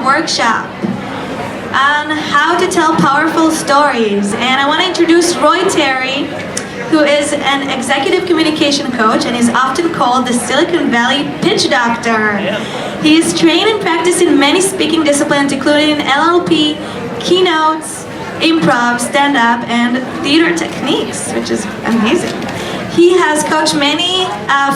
workshop on how to tell powerful stories. And I want to introduce Roy Terry, who is an executive communication coach and is often called the Silicon Valley pitch doctor. He is trained and practiced in many speaking disciplines, including LLP, keynotes, improv, stand-up, and theater techniques, which is amazing. He has coached many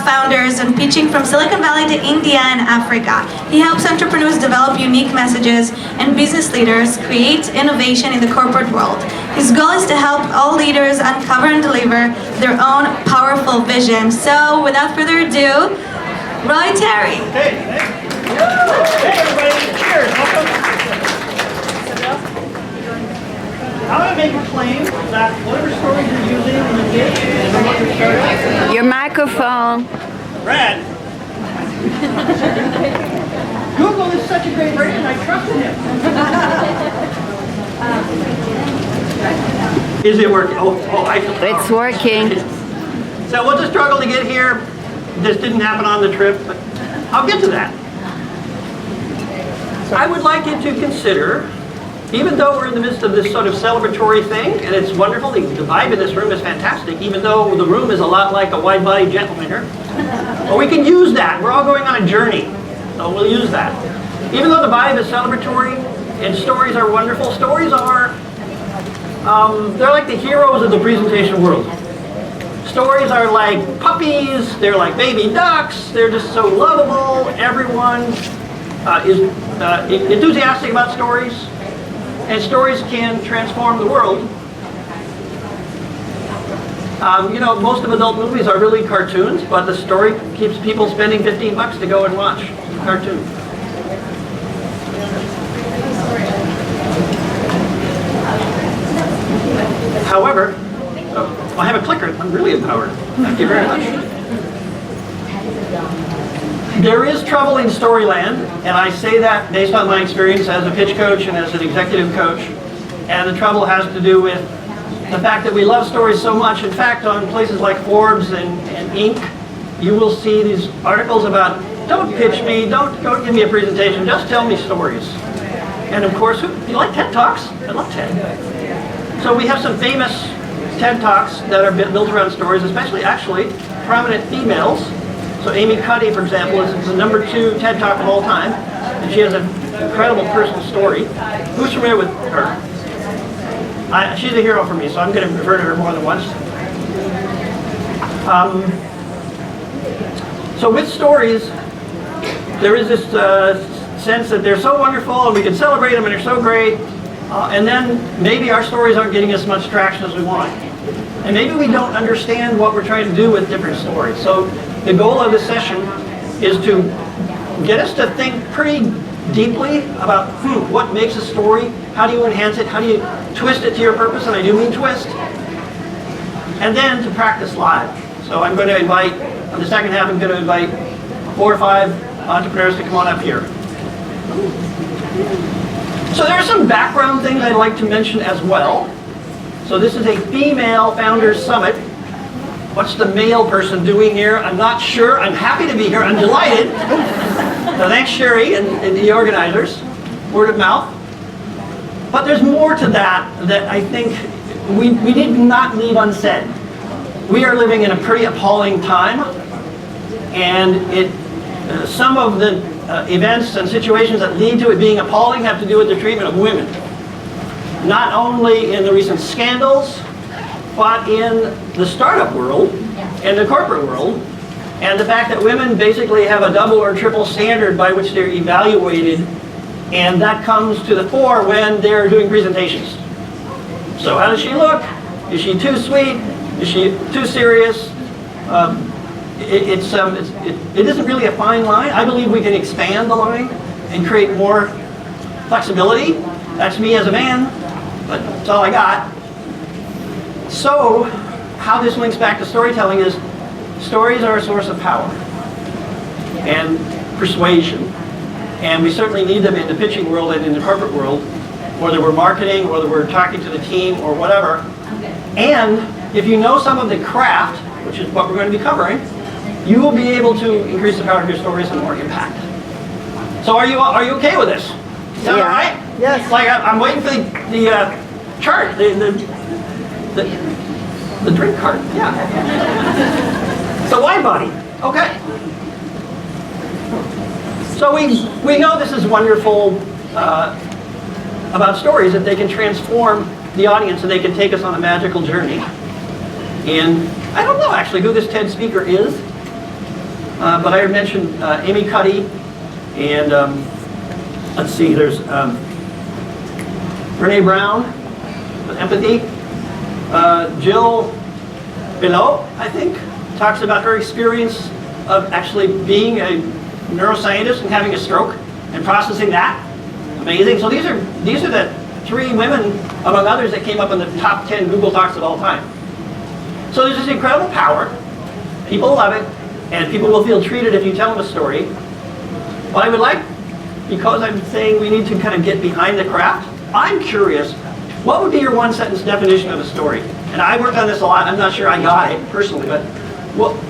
founders on pitching from Silicon Valley to India and Africa. He helps entrepreneurs develop unique messages and business leaders create innovation in the corporate world. His goal is to help all leaders uncover and deliver their own powerful vision. So, without further ado, Roy Terry. Hey everybody, cheers, welcome. I'm going to make a claim that whatever stories you're using in the pitch and what you're starting. Your microphone. Brad. Google is such a great brand, I trusted him. Is it working? It's working. So we'll just struggle to get here. This didn't happen on the trip, but I'll get to that. I would like you to consider, even though we're in the midst of this sort of celebratory thing, and it's wonderful, the vibe in this room is fantastic, even though the room is a lot like a wide-bodied gentleman. But we can use that. We're all going on a journey, so we'll use that. Even though the vibe is celebratory and stories are wonderful, stories are, they're like the heroes of the presentation world. Stories are like puppies, they're like baby ducks, they're just so lovable. Everyone is enthusiastic about stories. And stories can transform the world. You know, most of adult movies are really cartoons, but the story keeps people spending $15 to go and watch a cartoon. However, I have a clicker. I'm really empowered. Thank you very much. There is trouble in Storyland, and I say that based on my experience as a pitch coach and as an executive coach. And the trouble has to do with the fact that we love stories so much. In fact, on places like Forbes and Inc., you will see these articles about, don't pitch me, don't give me a presentation, just tell me stories. And of course, you like TED Talks? I love TED. So we have some famous TED Talks that are built around stories, especially actually prominent females. So Amy Cuddy, for example, is the #2 TED Talk of all time, and she has an incredible personal story. Who's familiar with her? She's a hero for me, so I'm going to refer to her more than once. So with stories, there is this sense that they're so wonderful, and we can celebrate them, and they're so great, and then maybe our stories aren't getting as much traction as we want. And maybe we don't understand what we're trying to do with different stories. So the goal of this session is to get us to think pretty deeply about what makes a story, how do you enhance it, how do you twist it to your purpose, and I do mean twist, and then to practice live. So I'm going to invite, on the second half, I'm going to invite 4 or 5 entrepreneurs to come on up here. So there are some background things I'd like to mention as well. So this is a female founders summit. What's the male person doing here? I'm not sure. I'm happy to be here. I'm delighted. So thanks, Sherry, and the organizers. Word of mouth. But there's more to that I think we did not leave unsaid. We are living in a pretty appalling time, and some of the events and situations that lead to it being appalling have to do with the treatment of women. Not only in the recent scandals, but in the startup world and the corporate world, and the fact that women basically have a double or triple standard by which they're evaluated, and that comes to the fore when they're doing presentations. So how does she look? Is she too sweet? Is she too serious? It isn't really a fine line. I believe we can expand the line and create more flexibility. That's me as a man, but that's all I got. So, how this links back to storytelling is, stories are a source of power and persuasion, and we certainly need them in the pitching world and in the corporate world, whether we're marketing, whether we're talking to the team, or whatever. And if you know some of the craft, which is what we're going to be covering, you will be able to increase the power of your stories and more impact. So are you okay with this? Is that all right? Yes. It's like I'm waiting for the chart, the drink cart. Yeah. So wine body. Okay. So we know this is wonderful about stories, that they can transform the audience and they can take us on a magical journey. And I don't know actually who this TED speaker is, but I mentioned Amy Cuddy, and let's see, there's Brene Brown with empathy. Jill Below, I think, talks about her experience of actually being a neuroscientist and having a stroke and processing that. Amazing. So these are the 3 women, among others, that came up in the top 10 Google Talks of all time. So there's this incredible power. People love it, and people will feel treated if you tell them a story. But I would like, because I'm saying we need to kind of get behind the craft, I'm curious, what would be your 1-sentence definition of a story? And I worked on this a lot. I'm not sure I got it personally, but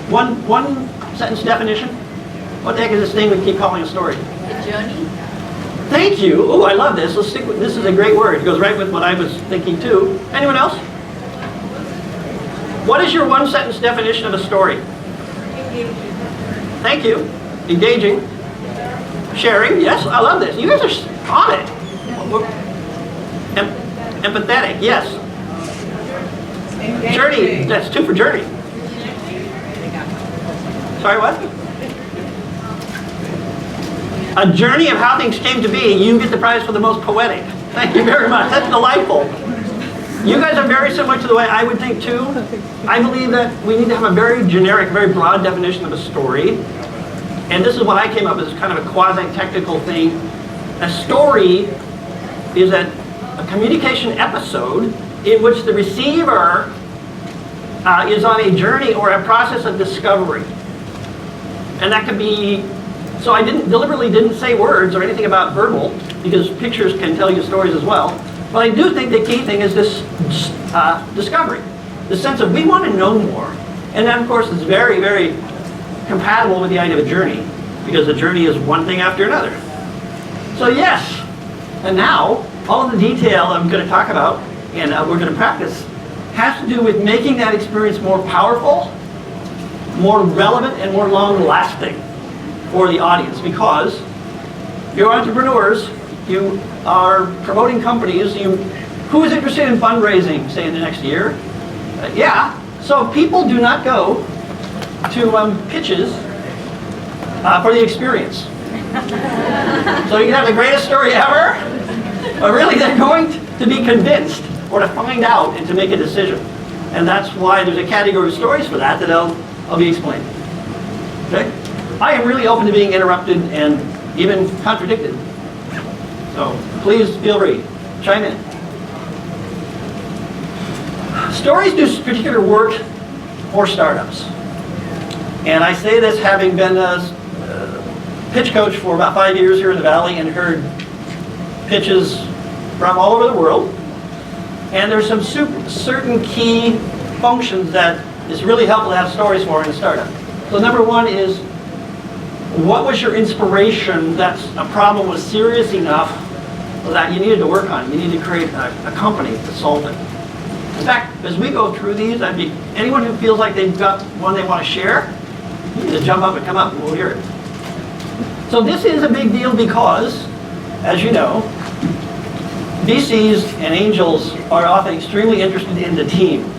one sentence definition? What the heck is this thing we keep calling a story? A journey. Thank you. Oh, I love this. Let's stick with this. Is a great word. It goes right with what I was thinking too. Anyone else? What is your 1-sentence definition of a story? Engaging. Thank you. Engaging. Sharing. Yes, I love this. You guys are on it. Empathetic. Yes. Journey. That's 2 for journey. Sorry, what? A journey of how things came to be. You get the prize for the most poetic. Thank you very much. That's delightful. You guys are very similar to the way I would think too. I believe that we need to have a very generic, very broad definition of a story. And this is what I came up with, as kind of a quasi-technical thing. A story is a communication episode in which the receiver is on a journey or a process of discovery. And that could be, so I deliberately didn't say words or anything about verbal, because pictures can tell you stories as well. But I do think the key thing is this discovery, the sense of we want to know more. And that, of course, is very, very compatible with the idea of a journey, because a journey is one thing after another. So yes, and now, all of the detail I'm going to talk about, and we're going to practice, has to do with making that experience more powerful, more relevant, and more long-lasting for the audience. Because you're entrepreneurs, you are promoting companies, who is interested in fundraising, say, in the next year? Yeah, so people do not go to pitches for the experience. So you can have the greatest story ever, but really they're going to be convinced or to find out and to make a decision. And that's why there's a category of stories for that I'll be explaining. Okay? I am really open to being interrupted and even contradicted. So please feel free, chime in. Stories do particular work for startups. And I say this having been a pitch coach for about 5 years here in the Valley and heard pitches from all over the world. And there's some certain key functions that is really helpful to have stories for in a startup. So number 1 is, what was your inspiration that a problem was serious enough that you needed to work on? You needed to create a company to solve it. In fact, as we go through these, anyone who feels like they've got one they want to share, you need to jump up and come up and we'll hear it. So this is a big deal because, as you know, VCs and angels are often extremely interested in the team.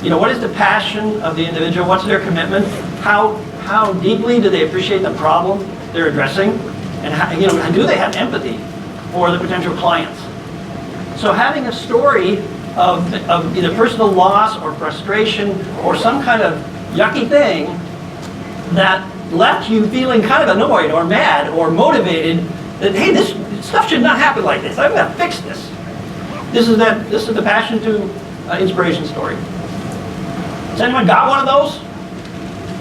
You know, what is the passion of the individual? What's their commitment? How deeply do they appreciate the problem they're addressing? And do they have empathy for the potential clients? So having a story of either personal loss or frustration or some kind of yucky thing that left you feeling kind of annoyed or mad or motivated that, hey, this stuff should not happen like this. I'm going to fix this. This is the passion to inspiration story. Has anyone got one of those?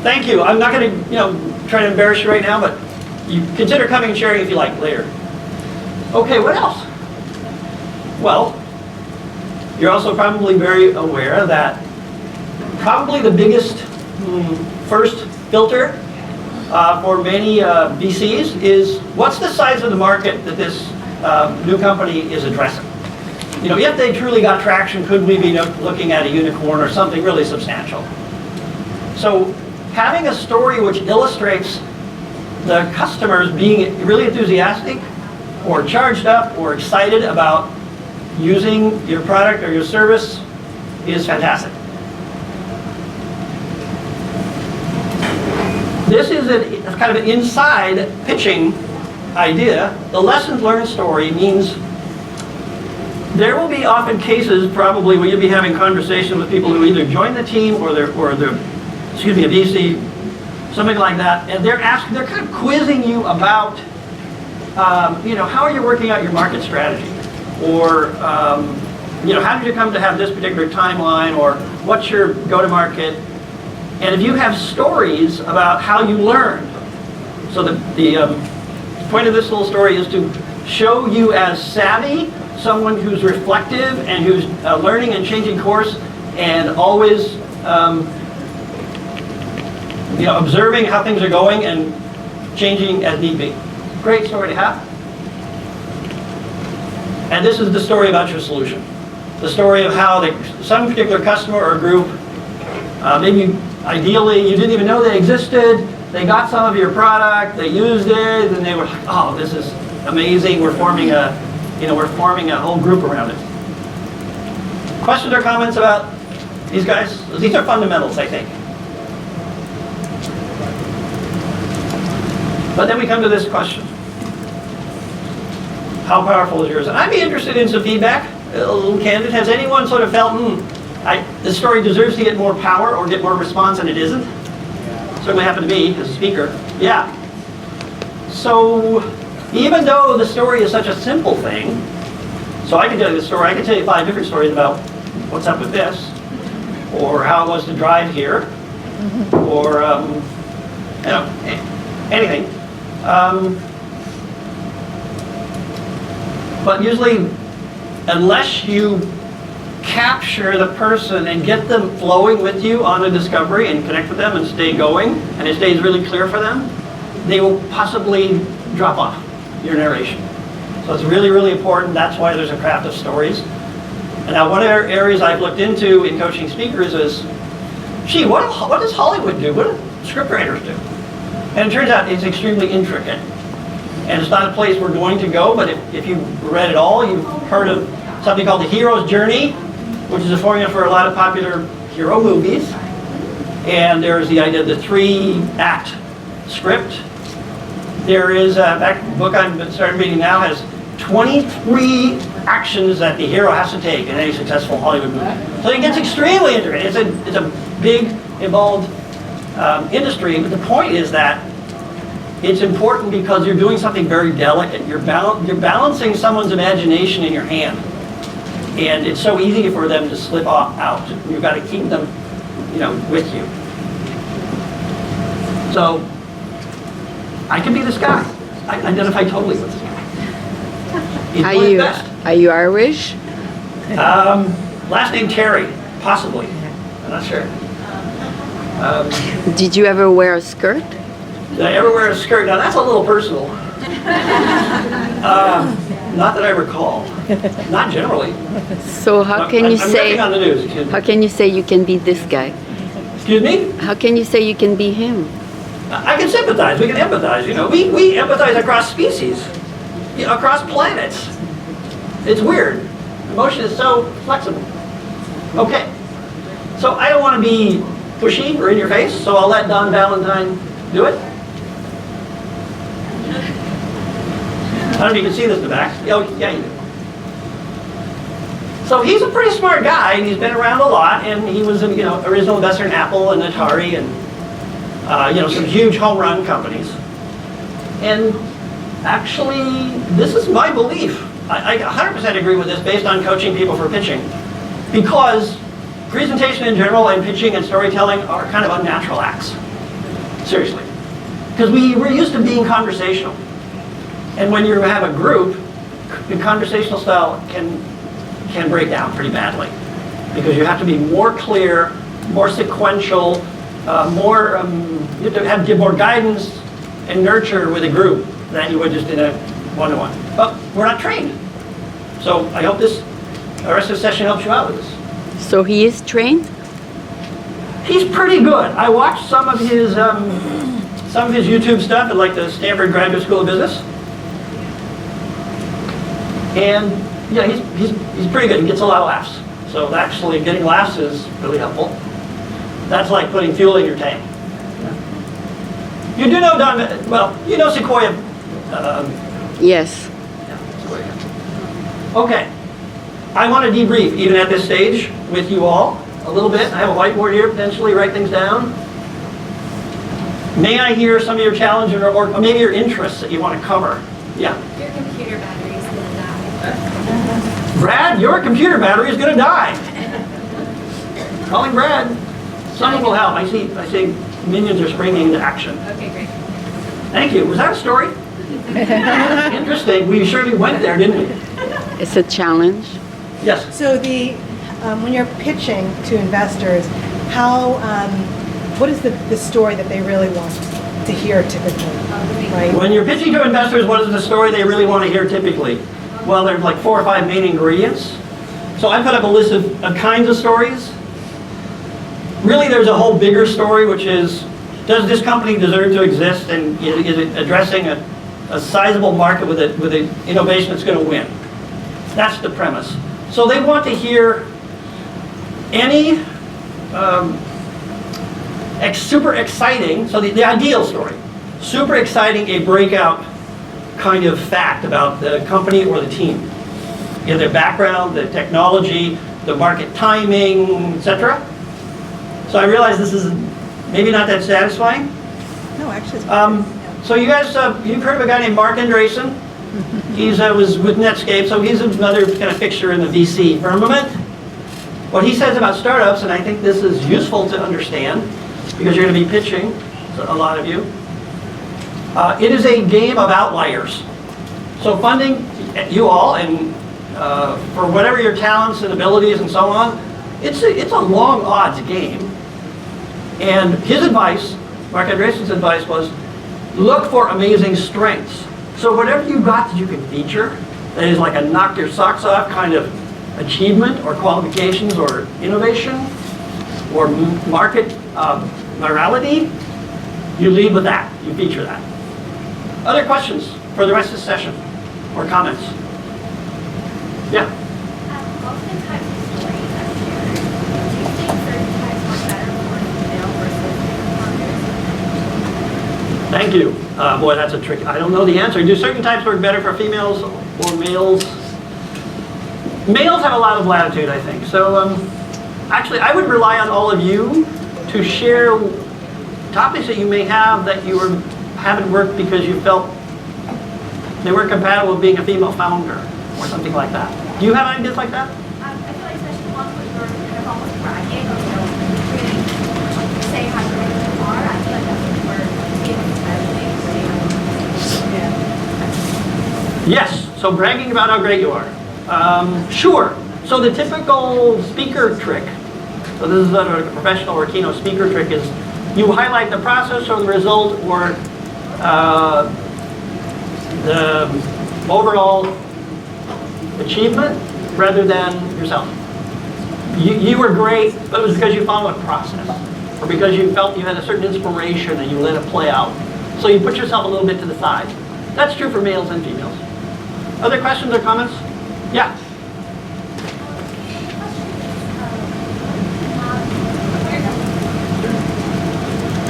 Thank you. I'm not going to try to embarrass you right now, but you consider coming and sharing if you like later. Okay, what else? Well, you're also probably very aware that probably the biggest first filter for many VCs is, what's the size of the market that this new company is addressing. You know, if they truly got traction, could we be looking at a unicorn or something really substantial? So having a story which illustrates the customers being really enthusiastic or charged up or excited about using your product or your service is fantastic. This is a kind of an inside pitching idea. The lessons learned story means there will be often cases probably where you'll be having conversations with people who either join the team or they're excuse me, a VC, something like that, and they're kind of quizzing you about, you know, how are you working out your market strategy? Or, you know, how did you come to have this particular timeline? Or what's your go-to-market? And if you have stories about how you learned, so the point of this little story is to show you as savvy, someone who's reflective and who's learning and changing course and always you know, observing how things are going and changing as need be. Great story to have. And this is the story about your solution. The story of how some particular customer or group, maybe ideally you didn't even know they existed, they got some of your product, they used it, and they were like, oh, this is amazing, we're forming a whole group around it. Questions or comments about these guys? These are fundamentals, I think. But then we come to this question. How powerful is yours? And I'd be interested in some feedback, a little candid. Has anyone sort of felt, this story deserves to get more power or get more response and it isn't? Certainly happened to me as a speaker. Yeah. So even though the story is such a simple thing, so I can tell you the story, I can tell you 5 different stories about what's up with this, or how it was to drive here, or you know, anything. But usually, unless you capture the person and get them flowing with you on a discovery and connect with them and stay going, and it stays really clear for them, they will possibly drop off your narration. So it's really, really important. That's why there's a craft of stories. And now one of the areas I've looked into in coaching speakers is, gee, what does Hollywood do? What do scriptwriters do? And it turns out it's extremely intricate. And it's not a place we're going to go, but if you've read it all, you've heard of something called the hero's journey, which is a formula for a lot of popular hero movies. And there's the idea of the 3-act script. There is, in fact, the book I've started reading now has 23 actions that the hero has to take in any successful Hollywood movie. So it gets extremely intricate. It's a big, involved industry, but the point is that it's important because you're doing something very delicate. You're balancing someone's imagination in your hand. And it's so easy for them to slip out. You've got to keep them, you know, with you. So I can be this guy. I identify totally with this guy. He's doing his best. Are you Irish? Last name Terry, possibly. I'm not sure. Did you ever wear a skirt? Did I ever wear a skirt? Now that's a little personal. Not that I recall. Not generally. So how can you I'm say? ripping on the news. Excuse me. How can you say you can be this guy? Excuse me? How can you say you can be him? I can sympathize. We can empathize. You know, we empathize across species, across planets. It's weird. Emotion is so flexible. Okay. So I don't want to be pushy or in your face, so I'll let Don Valentine do it. I don't know if you can see this in the back. Oh, yeah, you do. So he's a pretty smart guy, and he's been around a lot, and he was, original investor in Apple and Atari and, some huge home run companies. And actually, this is my belief. I 100% agree with this based on coaching people for pitching. Because presentation in general and pitching and storytelling are kind of unnatural acts. Seriously. Because we're used to being conversational. And when you have a group, the conversational style can break down pretty badly. Because you have to be more clear, more sequential, you have to give more guidance and nurture with a group than you would just in a one-to-one. But we're not trained. So I hope the rest of the session helps you out with this. So he is trained? He's pretty good. I watched some of his YouTube stuff at like the Stanford Graduate School of Business. And yeah, he's pretty good. He gets a lot of laughs. So actually getting laughs is really helpful. That's like putting fuel in your tank. You do know you know Sequoia. Yes. Yeah, Sequoia. Okay. I want to debrief, even at this stage, with you all a little bit. I have a whiteboard here, potentially write things down. May I hear some of your challenges or maybe your interests that you want to cover? Yeah. Your computer battery is going to die. Brad, your computer battery is going to die. Calling Brad. Someone will help. I see minions are springing into action. Okay, great. Thank you. Was that a story? Interesting. We surely went there, didn't we? It's a challenge. Yes. So when you're pitching to investors, what is the story that they really want to hear typically? Right? When you're pitching to investors, what is the story they really want to hear typically? Well, there's like 4 or 5 main ingredients. So I put up a list of kinds of stories. Really, there's a whole bigger story, which is, does this company deserve to exist, and is it addressing a sizable market with an innovation that's going to win? That's the premise. So they want to hear any super exciting, so the ideal story, super exciting, a breakout kind of fact about the company or the team. Their background, the technology, the market timing, etc. So I realize this is maybe not that satisfying. No, actually, it's So you guys, you've heard of a guy named Mark Andreessen. He was with Netscape, so he's another kind of fixture in the VC firmament. What he says about startups, and I think this is useful to understand, because you're going to be pitching, a lot of you. It is a game of outliers. So funding you all, and for whatever your talents and abilities and so on, it's a long odds game. And his advice, Mark Andreessen's advice was, look for amazing strengths. So whatever you got that you can feature, that is like a knock your socks off kind of achievement or qualifications or innovation or market virality, you lead with that, you feature that. Other questions for the rest of the session or comments? Yeah. Oftentimes the stories are shared. Do you think certain types work better for male versus female? Thank you. Boy, that's a trick. I don't know the answer. Do certain types work better for females or males? Males have a lot of latitude, I think. So actually, I would rely on all of you to share topics that you may have that haven't worked because you felt they weren't compatible with being a female founder or something like that. Do you have ideas like that? I feel like especially ones where you're kind of almost bragging or, really saying how great you are. I feel like that's where females especially. Yes, so bragging about how great you are. Sure. So the typical speaker trick, so this is a professional or keynote speaker trick, is you highlight the process or the result or the overall achievement rather than yourself. You were great, but it was because you followed a process or because you felt you had a certain inspiration and you let it play out. So you put yourself a little bit to the side. That's true for males and females. Other questions or comments? Yeah.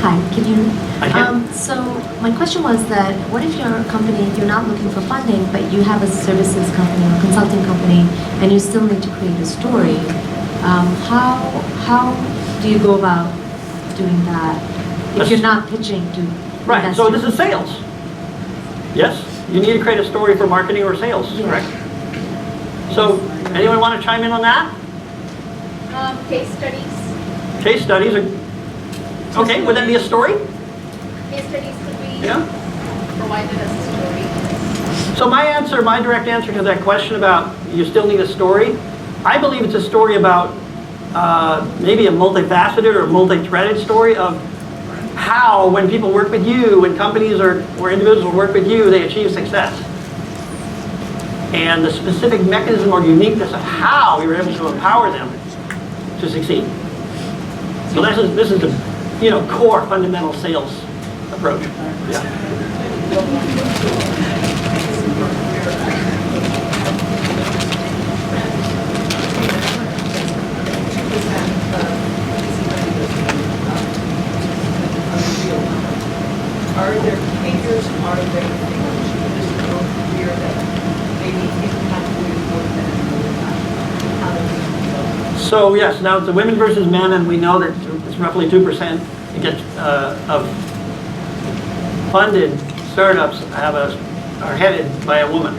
Hi, can you hear me? I can. So my question was that what if you're a company, you're not looking for funding, but you have a services company or consulting company, and you still need to create a story? How do you go about doing that if you're not pitching to Right, so this investors? is sales. Yes, you need to create a story for marketing or sales, Yeah. correct? So, anyone want to chime in on that? Case studies. Case studies are, okay, would that be a story? Case studies could be Yeah. provided as a story. So my direct answer to that question about you still need a story, I believe it's a story about maybe a multifaceted or multi-threaded story of how, when people work with you, when companies or individuals work with you, they achieve success. and the specific mechanism or uniqueness of how we were able to empower them to succeed. So this is the core fundamental sales approach. Yeah. Are there behaviors, are there things in this career that maybe impact women more than how they So yes, now it's the women versus men, and we know that it's roughly 2% of funded startups are headed by a woman.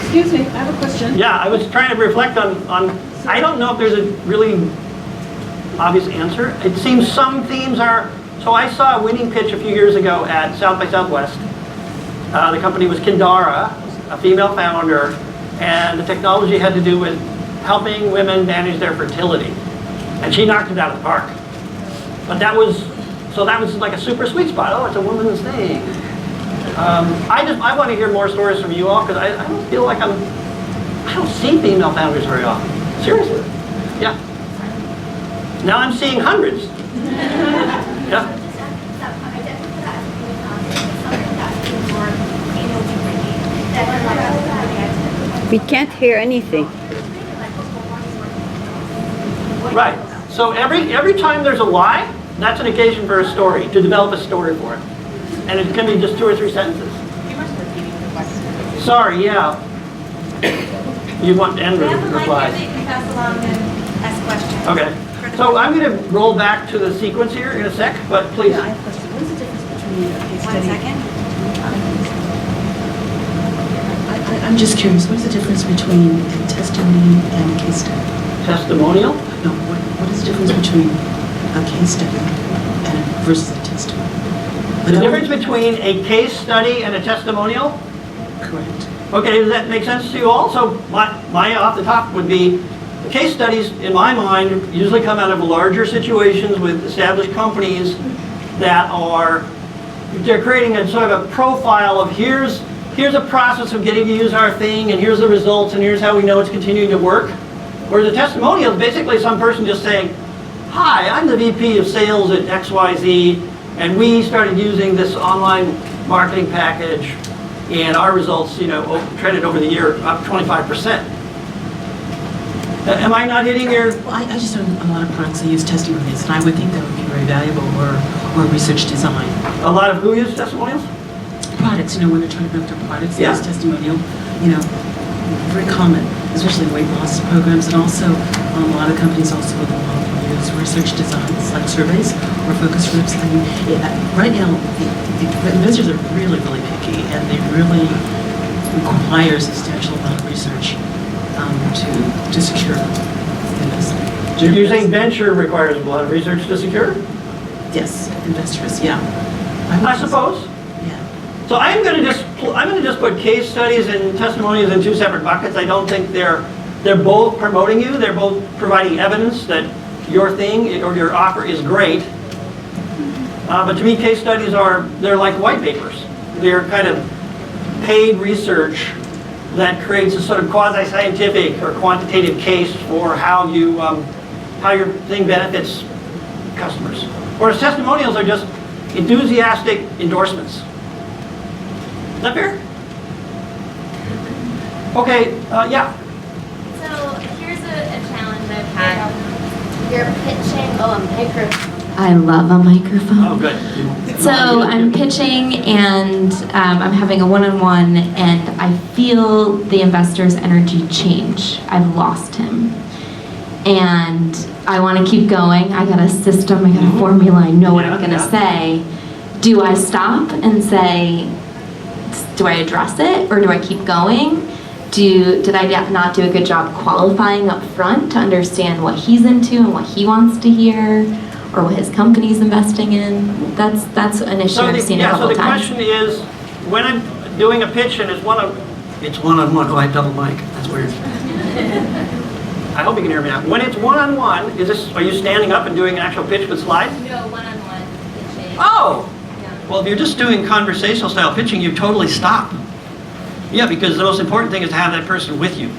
Excuse me, I have a question. Yeah, I was trying to reflect on I don't know if there's a really obvious answer. It seems some themes are, so I saw a winning pitch a few years ago at South by Southwest. The company was Kindara, a female founder, and the technology had to do with helping women manage their fertility. And she knocked it out of the park. But that was like a super sweet spot. Oh, it's a woman's thing. I want to hear more stories from you all, because I don't feel like I don't see female founders very often. Seriously. Yeah. Now I'm seeing hundreds. Yeah. We can't hear anything. Right. So every time there's a why, that's an occasion for a story, to develop a story for it. And it can be just 2 or 3 sentences. You must be repeating the question. Sorry, yeah. You want to end with replies. pass along and ask questions. Okay. So I'm going to roll back to the sequence here in a sec, but please. Yeah, I have a question. What is the difference between a case 1 study? second. I'm just curious, what is the difference between a testimony and a case study? Testimonial? No, what is the difference between a case study and versus a testimony? The difference between a case study and a testimonial? Correct. Okay, does that make sense to you all? So my off the top would be, case studies, in my mind, usually come out of larger situations with established companies that they're creating a sort of a profile of here's a process of getting to use our thing, and here's the results, and here's how we know it's continuing to work. Whereas a testimonial is basically some person just saying, hi, I'm the VP of sales at XYZ, and we started using this online marketing package, and our results, trended over the year up 25%. Am I not hitting your... Well, I just know a lot of products that use testimonials, and I would think that would be very valuable, or research design. A lot of who use testimonials? Products, when they're trying to build their products, they Yeah. use testimonial, very common, especially in weight loss programs, and also a lot of companies also will use research designs like surveys or focus groups. I mean, right now, the investors are really, really picky, and they really require a substantial amount of research to secure investment. You're saying venture requires a lot of research to secure? Yes, investors, yeah. I suppose. Yeah. So I'm going to just put case studies and testimonials in 2 separate buckets. I don't think they're both promoting you. They're both providing evidence that your thing or your offer is great. But to me, case studies they're like white papers. They're kind of paid research that creates a sort of quasi-scientific or quantitative case for how your thing benefits customers. Whereas testimonials are just enthusiastic endorsements. Is that fair? Okay, yeah. So here's a challenge I've had. You're pitching, a microphone. I love a microphone. Oh, good. So I'm pitching and I'm having a one-on-one and I feel the investor's energy change. I've lost him. And I want to keep going. I got a system, I got a formula, I know what I'm going to say. Do I stop and say, do I address it or do I keep going? Did I not do a good job qualifying up front to understand what he's into and what he wants to hear? Or what his company's investing in. That's an issue I've seen a couple times. times. So the question is, when I'm doing a pitch and it's one-on-one. Oh, I double mic. That's weird. I hope you can hear me now. When it's one-on-one, are you standing up and doing an actual pitch with slides? No, one-on-one pitching. Oh. Yeah. Well, if you're just doing conversational style pitching, you totally stop. Yeah, because the most important thing is to have that person with you.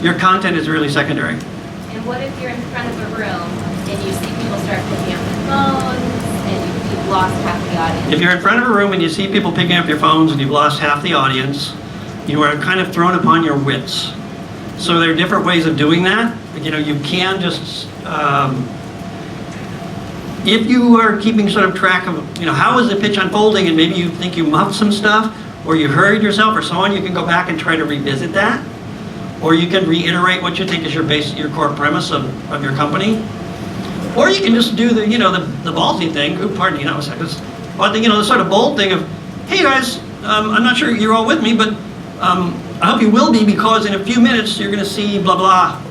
Your content is really secondary. And what if you're in front of a room and you see people start picking up their phones and you've lost half the audience? If you're in front of a room and you see people picking up your phones and you've lost half the audience, you are kind of thrown upon your wits. So there are different ways of doing that. You know, you can just, if you are keeping sort of track of, you know, how is the pitch unfolding and maybe you think you muffed some stuff or you hurried yourself or so on, you can go back and try to revisit that. Or you can reiterate what you think is your core premise of your company. Or you can just do the, you know, the ballsy thing. Ooh, pardon me, that was seconds. But the, you know, the sort of bold thing of, hey guys, I'm not sure you're all with me, but I hope you will be because in a few minutes you're going to see blah blah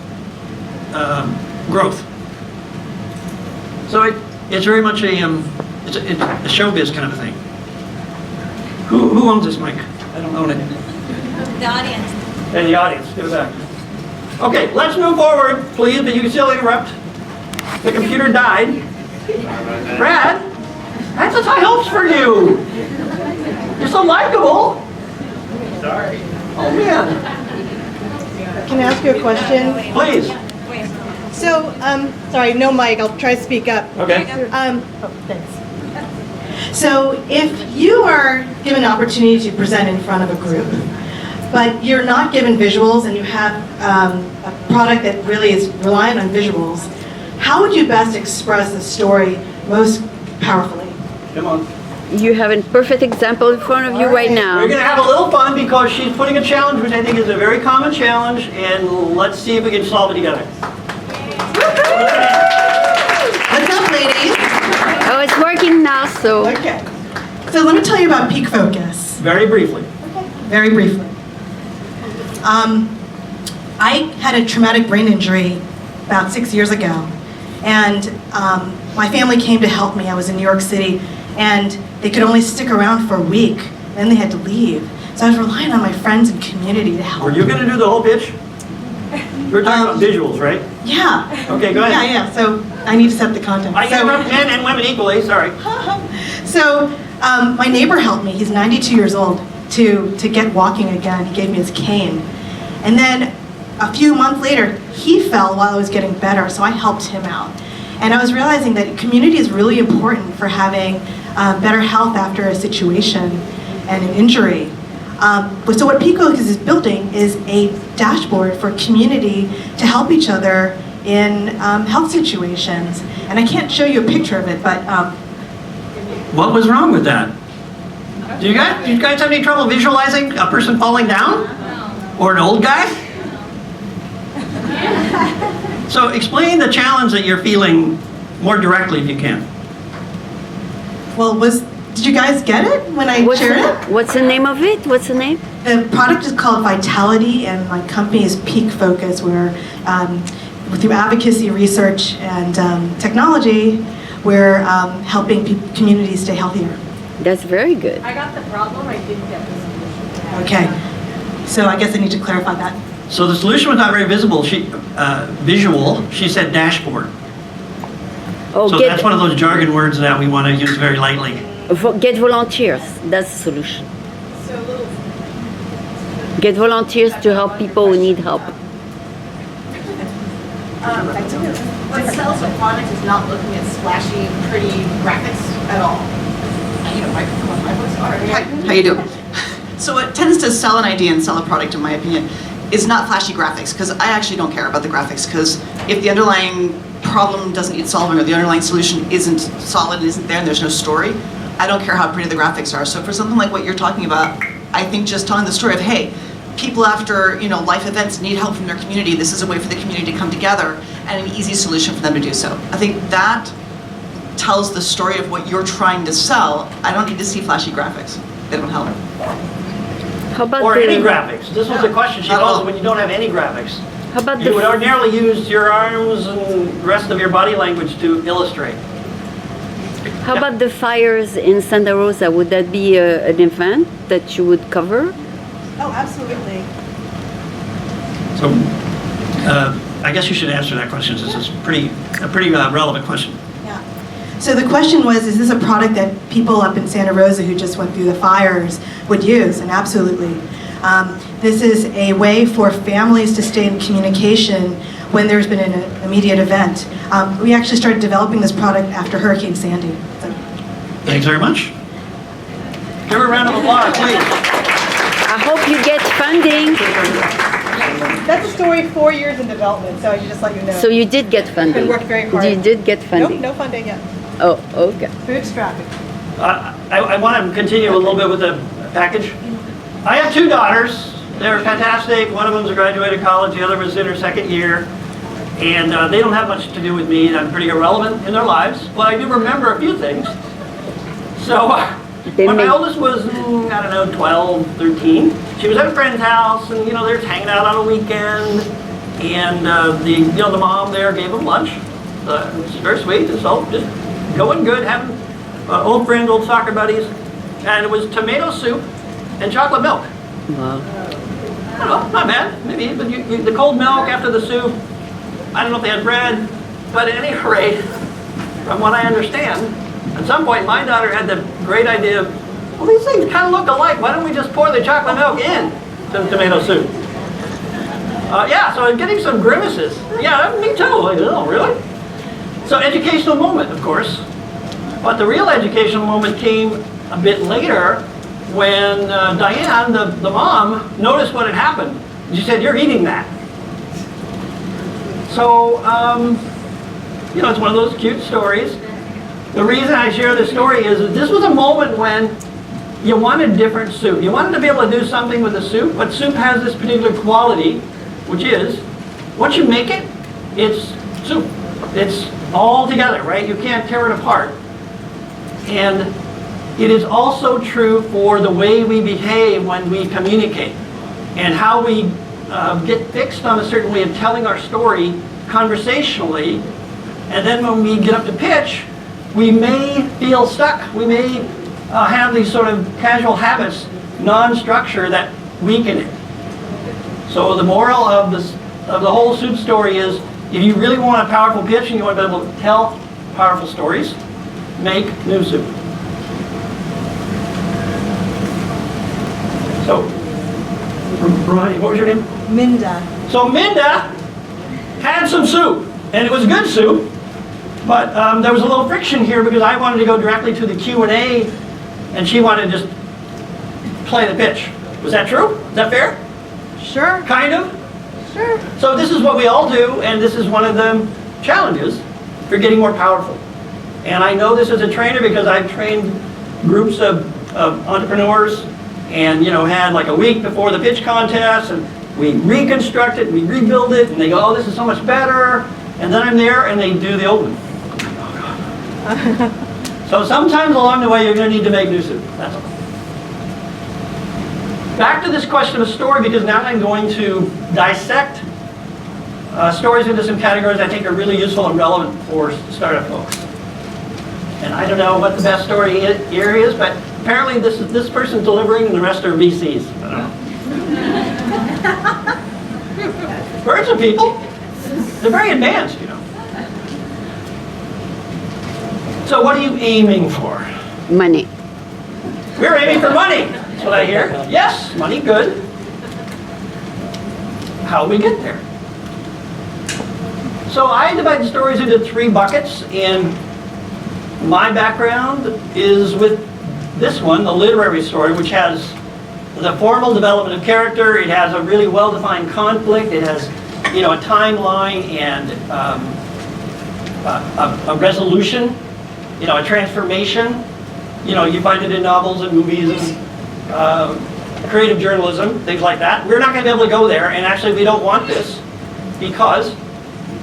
growth. So it's very much a showbiz kind of a thing. Who owns this mic? I don't own it. The audience. Hey, the audience, give it back. Okay, let's move forward, please, but you can still interrupt. The computer died. Brad, that's such high hopes for you. You're so likable. Sorry. Oh, man. Can I ask you a question? Please. So, sorry, no mic, I'll try to speak up. Okay. Thanks. So if you are given an opportunity to present in front of a group, but you're not given visuals and you have a product that really is reliant on visuals, how would you best express the story most powerfully? Come on. You have a perfect example in front of you right now. We're going to have a little fun because she's putting a challenge, which I think is a very common challenge, and let's see if we can solve it together. What's up, ladies? Oh, it's working now, so. Okay. So let me tell you about peak focus. Very briefly. Very briefly. I had a traumatic brain injury about 6 years ago, and my family came to help me. I was in New York City, and they could only stick around for a week, then they had to leave. So I was relying on my friends and community to help. Were you going to do the whole pitch? You were talking about visuals, right? Yeah. Okay, go ahead. Yeah. So I need to set the content. I interrupt men and women equally, sorry. So my neighbor helped me. He's 92 years old to get walking again. He gave me his cane. And then a few months later, he fell while I was getting better, so I helped him out. And I was realizing that community is really important for having better health after a situation and an injury. So what Peak Focus is building is a dashboard for community to help each other in health situations. And I can't show you a picture of it, but What was wrong with that? Do you guys have any trouble visualizing a person falling down? Or an old guy? So explain the challenge that you're feeling more directly if you can. well, did you guys get it when I shared it? What's the name of it? What's the name? The product is called Vitality, and my company is Peak Focus, where through advocacy, research, and technology, we're helping communities stay healthier. That's very good. I got the problem, I didn't get the solution. Okay, so I guess I need to clarify that. So the solution was not very visual. She said dashboard. Oh, So that's one of those jargon words that we want to use very lightly. get volunteers. That's the solution. Get volunteers to help people who need help. What sells a product is not looking at splashy, pretty graphics at all. I need a microphone, my voice already. Hi, how you doing? So what tends to sell an idea and sell a product, in my opinion, is not flashy graphics, because I actually don't care about the graphics, because if the underlying problem doesn't need solving or the underlying solution isn't solid, isn't there, and there's no story, I don't care how pretty the graphics are. So for something like what you're talking about, I think just telling the story of, hey, people after life events need help from their community, this is a way for the community to come together and an easy solution for them to do so. I think that tells the story of what you're trying to sell. I don't need to see flashy graphics. They don't help. How about Or the, any graphics. This was the question she posed when you don't have any graphics. How about You would the ordinarily use your arms and the rest of your body language to illustrate. how about the fires in Santa Rosa? Would that be an event that you would cover? Oh, absolutely. So I guess you should answer that question. This is a pretty relevant question. Yeah. So the question was, is this a product that people up in Santa Rosa who just went through the fires would use? And absolutely. This is a way for families to stay in communication when there's been an immediate event. We actually started developing this product after Hurricane Sandy. So. Thanks very much. Give her a round of applause, please. I hope you get funding. That's a story 4 years in development, so I just let you know. So you did get funding. Been working very hard. You did get funding. Nope, no funding yet. Oh, okay. Bootstrapping. I want to continue a little bit with the package. I have 2 daughters. They're fantastic. One of them's a graduated college. The other was in her second year. And they don't have much to do with me. I'm pretty irrelevant in their lives. But I do remember a few things. So when my oldest was, I don't know, 12, 13, she was at a friend's house, and, they were hanging out on a weekend. And the mom there gave them lunch. It was very sweet. It's all just going good, having old friends, old soccer buddies. And it was tomato soup and chocolate milk. Wow. I don't know, not bad, maybe, but the cold milk after the soup, I don't know if they had bread, but at any rate, from what I understand, at some point my daughter had the great idea of, well, these things kind of look alike, why don't we just pour the chocolate milk in to the tomato soup? Yeah, so I'm getting some grimaces. Yeah, me too, like, oh, really? So educational moment, of course, but the real educational moment came a bit later when Diane, the mom, noticed what had happened. She said, "You're eating that." So, it's one of those cute stories. The reason I share this story is that this was a moment when you wanted different soup. You wanted to be able to do something with the soup, but soup has this particular quality, which is, once you make it, it's soup. It's all together, right? You can't tear it apart. And it is also true for the way we behave when we communicate and how we get fixed on a certain way of telling our story conversationally. And then when we get up to pitch, we may feel stuck. We may have these sort of casual habits, non-structure, that weaken it. So the moral of the whole soup story is, if you really want a powerful pitch and you want to be able to tell powerful stories, make new soup. So, Ronnie, what was your name? Minda. So Minda had some soup, and it was good soup, but there was a little friction here because I wanted to go directly to the Q&A, and she wanted to just play the pitch. Was that true? Is that fair? Sure. Kind of? Sure. So this is what we all do, and this is one of the challenges for getting more powerful. And I know this as a trainer because I've trained groups of entrepreneurs and had like a week before the pitch contest, and we reconstruct it, we rebuild it, and they go, oh, this is so much better. And then I'm there and they do the old one. Oh, God. So sometimes along the way you're going to need to make new soup. That's all. Back to this question of story, because now I'm going to dissect stories into some categories I think are really useful and relevant for startup folks. And I don't know what the best story here is, but apparently this person's delivering and the rest are VCs. I don't know. Birds are people. They're very advanced, So what are you aiming for? Money. We're aiming for money. That's what I hear. Yes, money, good. How do we get there? So I divide the stories into 3 buckets, and my background is with this one, the literary story, which has the formal development of character. It has a really well-defined conflict. It has, a timeline and a resolution, a transformation. You find it in novels and movies and creative journalism, things like that. We're not going to be able to go there, and actually we don't want this because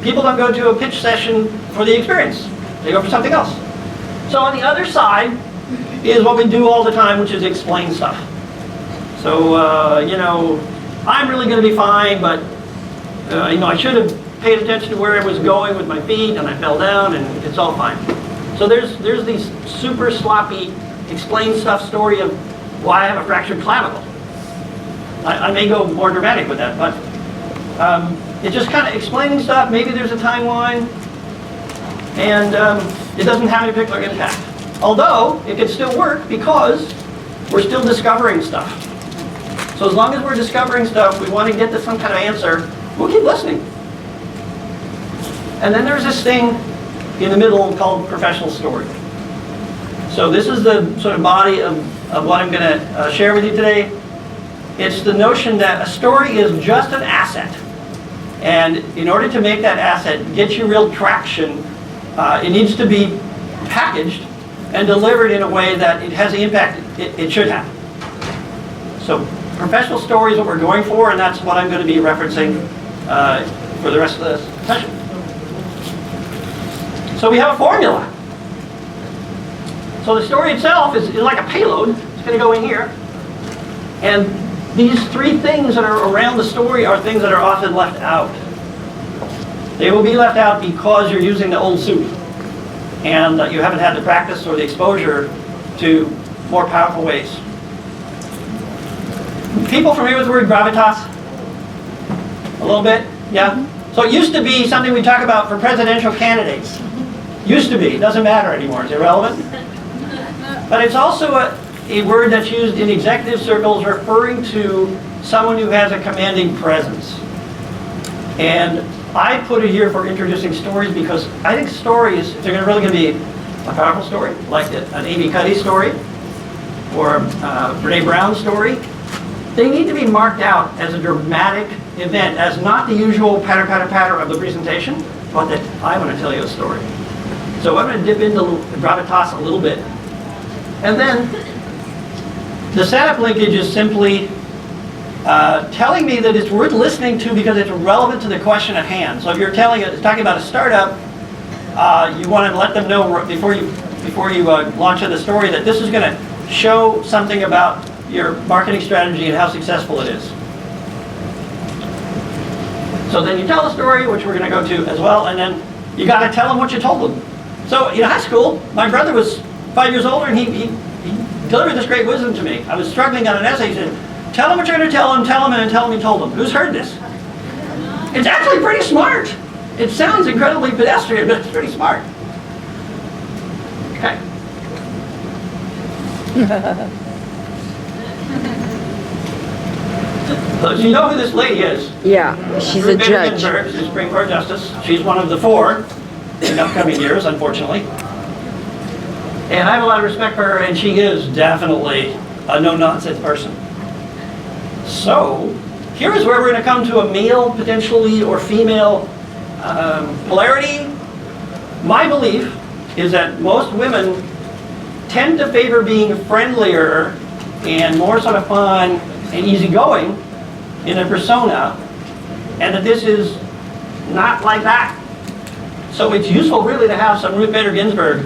people don't go to a pitch session for the experience. They go for something else. So on the other side is what we do all the time, which is explain stuff. So, I'm really going to be fine, but, I should have paid attention to where I was going with my feet, and I fell down, and it's all fine. So there's these super sloppy explain stuff story of why I have a fractured clavicle. I may go more dramatic with that, but it's just kind of explaining stuff. Maybe there's a timeline, and it doesn't have any particular impact. Although, it can still work because we're still discovering stuff. So So as long as we're discovering stuff, we want to get to some kind of answer, we'll keep listening. And then there's this thing in the middle called professional story. So this is the sort of body of what I'm going to share with you today. It's the notion that a story is just an asset. And in order to make that asset get you real traction, it needs to be packaged and delivered in a way that it has the impact it should have. So professional story is what we're going for, and that's what I'm going to be referencing for the rest of the session. So we have a formula. So the story itself is like a payload. It's going to go in here. And these three things that are around the story are things that are often left out. They will be left out because you're using the old soup and you haven't had the practice or the exposure to more powerful ways. People familiar with the word gravitas? A little bit? Yeah? So it used to be something we talk about for presidential candidates. Used to be. Doesn't matter anymore. It's irrelevant. But it's also a word that's used in executive circles referring to someone who has a commanding presence. And I put it here for introducing stories because I think stories, if they're really going to be a powerful story, like an Amy Cuddy story or a Brene Brown story, they need to be marked out as a dramatic event, as not the usual patter, patter, patter of the presentation, but that I want to tell you a story. So I'm going to dip into gravitas a little bit. And then the setup linkage is simply telling me that it's worth listening to because it's relevant to the question at hand. So if you're talking about a startup, you want to let them know before you launch the story that this is going to show something about your marketing strategy and how successful it is. So then you tell the story, which we're going to go to as well, and then you got to tell them what you told them. So in high school, my brother was 5 years older, and he delivered this great wisdom to me. I was struggling on an essay. He said, tell them what you're going to tell them, and then tell them you told them. Who's heard this? It's actually pretty smart. It sounds incredibly pedestrian, but it's pretty smart. Okay. So you know who this lady is? Yeah, she's a judge. She's a Supreme Court Justice. She's one of the 4 in upcoming years, unfortunately. And I have a lot of respect for her, and she is definitely a no-nonsense person. So, here is where we're going to come to a male, potentially, or female polarity. My belief is that most women tend to favor being friendlier and more sort of fun and easygoing in a persona, and that this is not like that. So it's useful really to have some Ruth Bader Ginsburg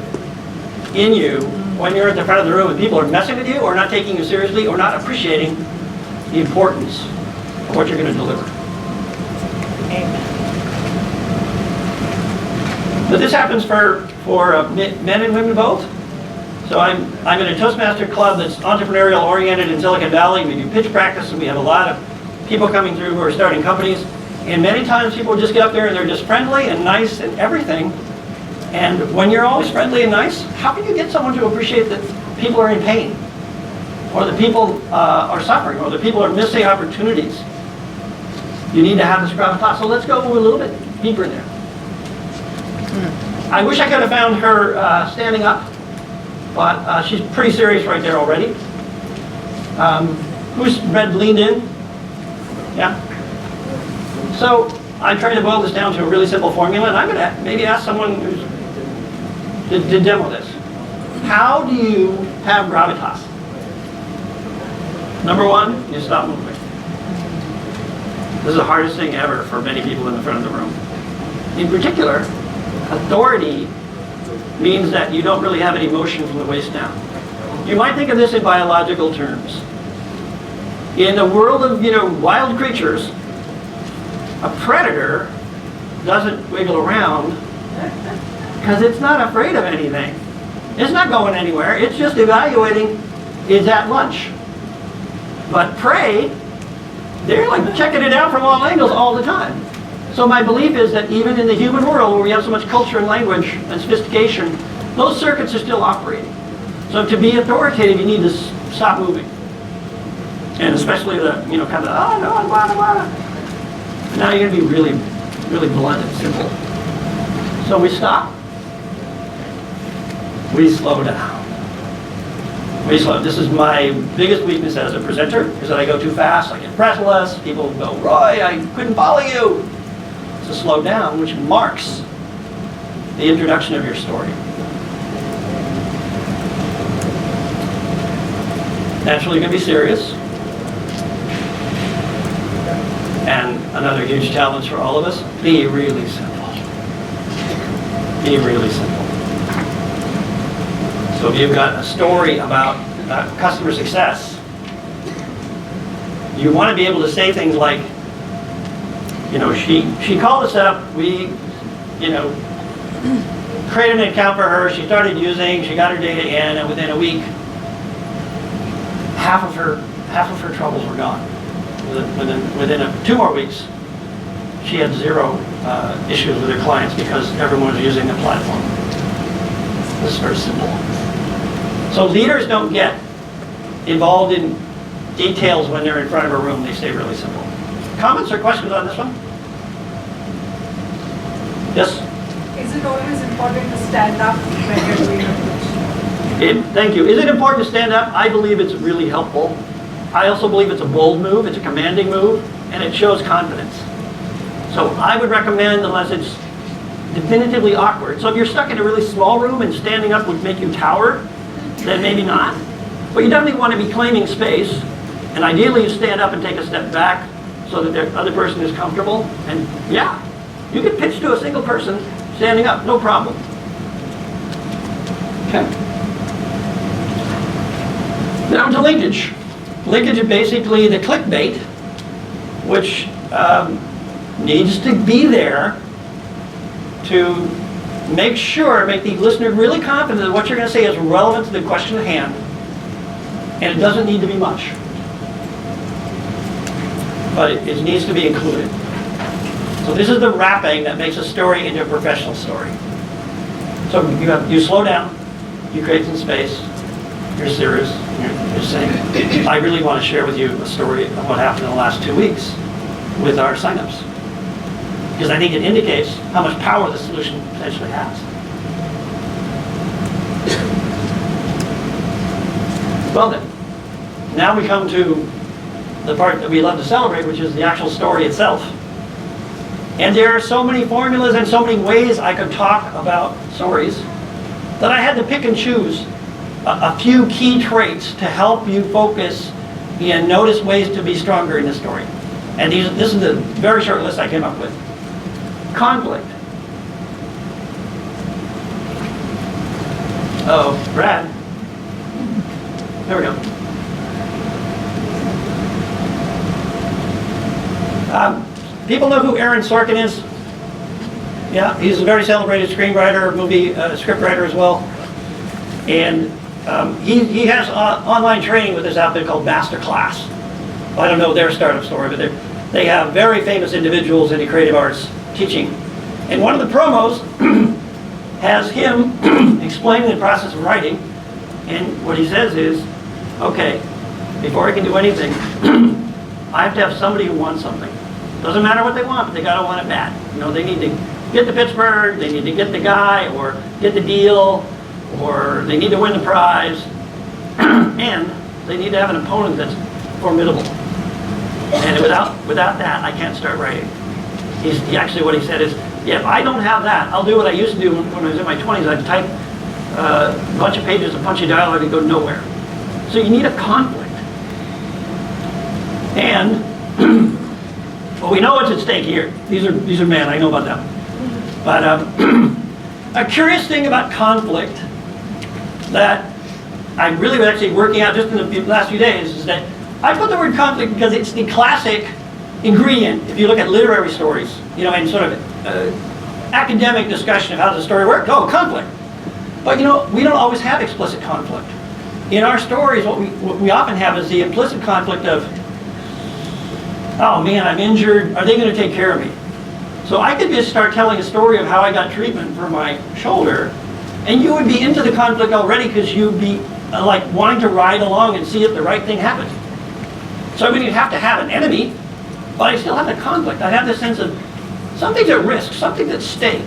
in you when you're at the front of the room and people are messing with you or not taking you seriously or not appreciating the importance of what you're going to deliver. But this happens for men and women both. So I'm in a Toastmaster club that's entrepreneurial oriented in Silicon Valley. We do pitch practice and we have a lot of people coming through who are starting companies. And many times people just get up there and they're just friendly and nice and everything. And when you're always friendly and nice, how can you get someone to appreciate that people are in pain? Or that people are suffering? Or that people are missing opportunities? You need to have this gravitas. So let's go a little bit deeper in there. I wish I could have found her standing up, but she's pretty serious right there already. Who's read Leaned In? Yeah? So I tried to boil this down to a really simple formula, and I'm going to maybe ask someone who's to demo this. How do you have gravitas? Number 1, you stop moving. This is the hardest thing ever for many people in the front of the room. In particular, authority means that you don't really have any motion from the waist down. You might think of this in biological terms. In the world of, wild creatures, a predator doesn't wiggle around because it's not afraid of anything. It's not going anywhere. It's just evaluating, is at lunch. But prey, they're like checking it out from all angles all the time. So my belief is that even in the human world where we have so much culture and language and sophistication, those circuits are still operating. So to be authoritative, you need to stop moving. And especially the, kind of, oh, no, I wanna. Now you're gonna be really, really blunt and simple. So we stop. We slow down. We slow. This is my biggest weakness as a presenter, is that I go too fast, I get breathless, people go, Roy, I couldn't follow you. So slow down, which marks the introduction of your story. Naturally, you're going to be serious. And another huge challenge for all of us, be really simple. Be really simple. So if you've got a story about customer success, you want to be able to say things like, she called us up, we, created an account for her, she started using, she got her data in, and within a week, half of her troubles were gone. Within 2 more weeks, she had 0 issues with her clients because everyone was using the platform. This is very simple. So leaders don't get involved in details when they're in front of a room. They stay really simple. Comments or questions on this one? Yes? Is it always important to stand up when you're doing a pitch? Thank you. Is it important to stand up? I believe it's really helpful. I also believe it's a bold move, it's a commanding move, and it shows confidence. So I would recommend, unless it's definitively awkward. So if you're stuck in a really small room and standing up would make you tower, then maybe not. But you definitely want to be claiming space, and ideally you stand up and take a step back so that the other person is comfortable. And yeah, you can pitch to a single person standing up, no problem. Okay. Now to linkage. Linkage is basically the clickbait, which needs to be there to make the listener really confident that what you're going to say is relevant to the question at hand, and it doesn't need to be much, but it needs to be included. So this is the wrapping that makes a story into a professional story. So you slow down, you create some space, you're serious, you're saying, I really want to share with you a story of what happened in the last 2 weeks with our signups. Because I think it indicates how much power the solution potentially has. Well then, now we come to the part that we love to celebrate, which is the actual story itself. And there are so many formulas and so many ways I could talk about stories that I had to pick and choose a few key traits to help you focus and notice ways to be stronger in the story. And this is a very short list I came up with. Conflict. Oh, Brad. There we go. People know who Aaron Sorkin is? Yeah, he's a very celebrated screenwriter, movie scriptwriter as well. And he has online training with this outfit called Masterclass. I don't know their startup story, but they have very famous individuals in the creative arts teaching. And one of the promos has him explaining the process of writing. And what he says is, okay, before I can do anything, I have to have somebody who wants something. Doesn't matter what they want, but they gotta want it bad. They need to get to Pittsburgh, they need to get the guy, or get the deal, or they need to win the prize, and they need to have an opponent that's formidable. And without that, I can't start writing. Actually what he said is, yeah, if I don't have that, I'll do what I used to do when I was in my 20s. I'd type a bunch of pages of punchy dialogue and go nowhere. So you need a conflict. And well, we know what's at stake here. These are men, I know about them. But a curious thing about conflict that I really was actually working out just in the last few days is that I put the word conflict because it's the classic ingredient. If you look at literary stories, and sort of academic discussion of how does a story work, oh, conflict. But we don't always have explicit conflict. In our stories, what we often have is the implicit conflict of, oh man, I'm injured, are they going to take care of me? So I could just start telling a story of how I got treatment for my shoulder, and you would be into the conflict already because you'd be like wanting to ride along and see if the right thing happened. So I wouldn't have to have an enemy, but I still have the conflict. I have this sense of something's at risk, something's at stake.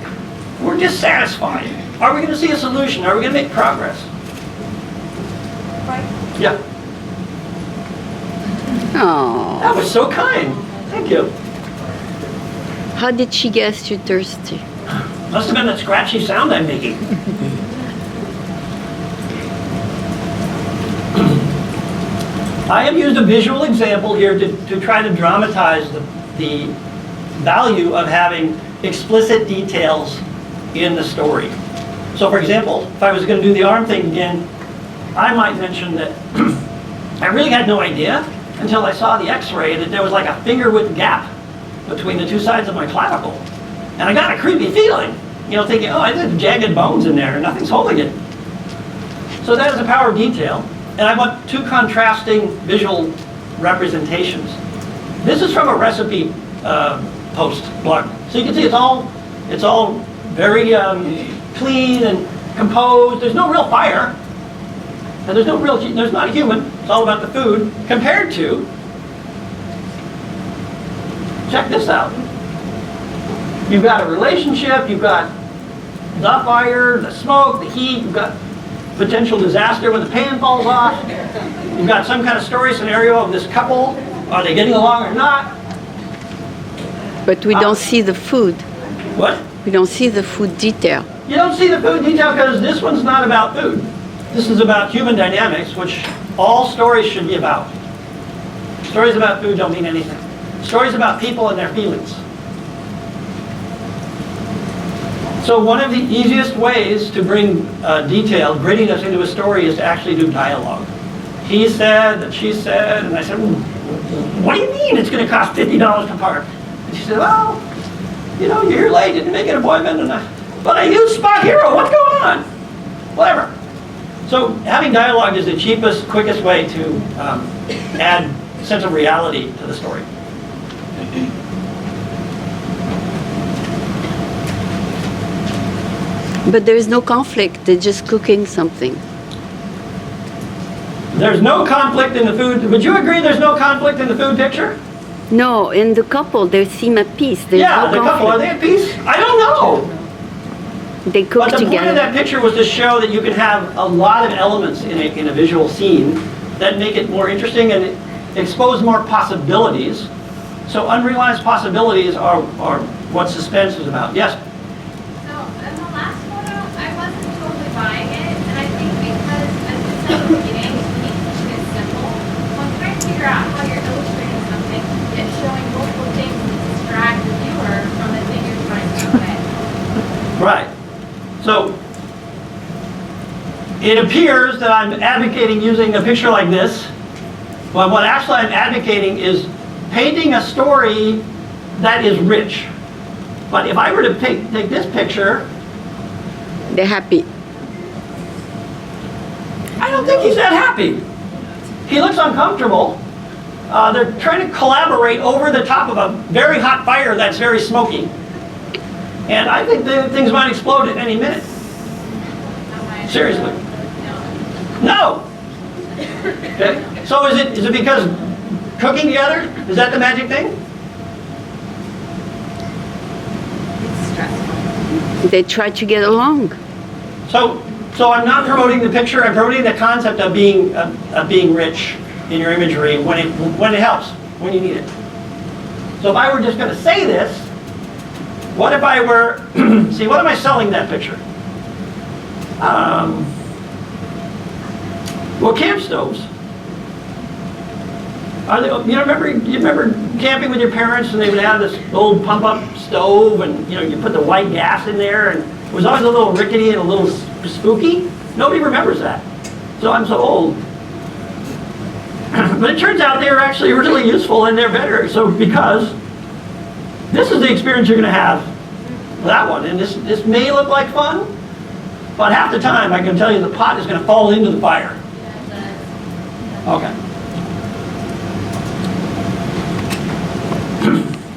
We're dissatisfied. Are we going to see a solution? Are we going to make progress? Right. Yeah. Oh, That was so kind. Thank you. how did she guess you thirsty? Must have been that scratchy sound I'm making. I have used a visual example here to try to dramatize the value of having explicit details in the story. So for example, if I was going to do the arm thing again, I might mention that I really had no idea until I saw the x-ray that there was like a finger-width gap between the two sides of my clavicle. And I got a creepy feeling, you know, thinking, oh, there's jagged bones in there and nothing's holding it. So that is the power of detail. And I want two contrasting visual representations. This is from a recipe post blog. So you can see it's all very clean and composed. There's no real fire. And there's not a human. It's all about the food compared to, check this out. You've got a relationship, you've got the fire, the smoke, the heat, you've got potential disaster when the pan falls off. You've got some kind of story scenario of this couple. Are they getting along or not? But we don't see the food. What? We don't see the food detail. You don't see the food detail because this one's not about food. This is about human dynamics, which all stories should be about. Stories about food don't mean anything. Stories about people and their feelings. So one of the easiest ways to bring detail, grittiness into a story is to actually do dialogue. He said, and she said, and I said, what do you mean it's going to cost $50 to park? And she said, well, you know, you're here late, didn't make an appointment, but I used Spot Hero, what's going on? Whatever. So having dialogue is the cheapest, quickest way to add a sense of reality to the story. But there is no conflict. They're just cooking something. There's no conflict in the food. Would you agree there's no conflict in the food picture? No, in the couple, they seem at peace. There's Yeah, no the couple, are conflict. they at peace? I don't know. They cook But the point together. of that picture was to show that you can have a lot of elements in a visual scene that make it more interesting and expose more possibilities. So unrealized possibilities are what suspense is about. Yes? So in the last photo, I wasn't totally buying it, and I think because, as you said at the beginning, you need to keep it simple. When trying to figure out how you're illustrating something, it's showing multiple things to distract the viewer from the thing you're trying to convey. Right. So it appears that I'm advocating using a picture like this, but what actually I'm advocating is painting a story that is rich. But if I were to take this picture, They're happy. I don't think he's that happy. He looks uncomfortable. They're trying to collaborate over the top of a very hot fire that's very smoky. And I think things might explode at any minute. Seriously. No. Okay. So is it because cooking together? Is that the magic thing? They try to get along. So I'm not promoting the picture. I'm promoting the concept of being rich in your imagery when it helps, when you need it. So if I were just going to say this, what if I were, see, what am I selling that picture? Well, camp stoves. Are they, you remember camping with your parents and they would have this old pump-up stove and you put the white gas in there and it was always a little rickety and a little spooky? Nobody remembers that. So I'm so old. But it turns out they were actually really useful and they're better. So because this is the experience you're going to have, that one. And this may look like fun, but half the time I can tell you the pot is going to fall into the fire. Okay.